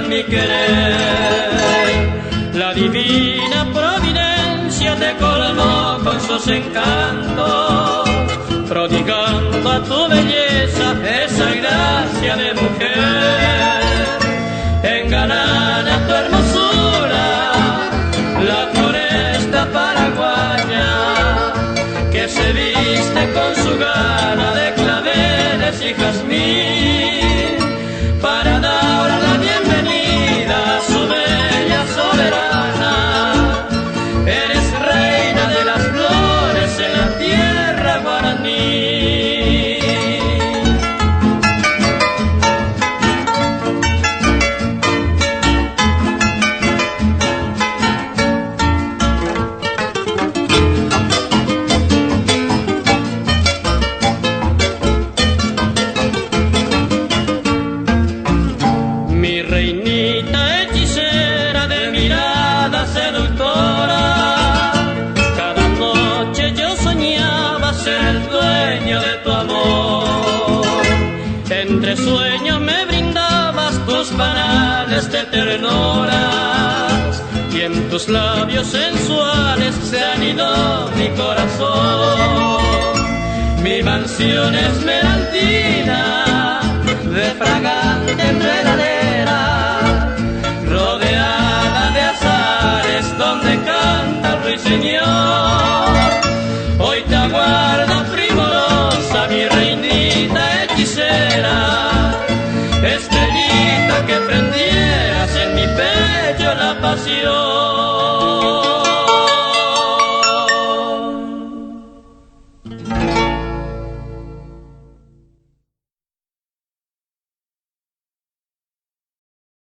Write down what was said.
vivan mi querer. La divina providencia te colmó con sus encantos, prodigando a tu belleza esa gracia de mujer. Engalana tu hermosura la floresta paraguaya, que se viste con su gala de claveles y jazmín, para dar la bienvenida a su bella soberana. Eres reina de las flores en la tierra guaraní. Mi reinita hechicera de mirada seductora, cada noche yo soñaba ser el dueño de tu amor. Entre sueños me brindabas tus panales de ternuras, y en tus labios sensuales se anidó mi corazón. Mi mansión esmeraldina de fragante enredadera, rodeada de azares donde canta el ruiseñor. Hoy te aguardo primorosa, mi reinita hechicera, estrellita que prendieras en mi pecho la pasión.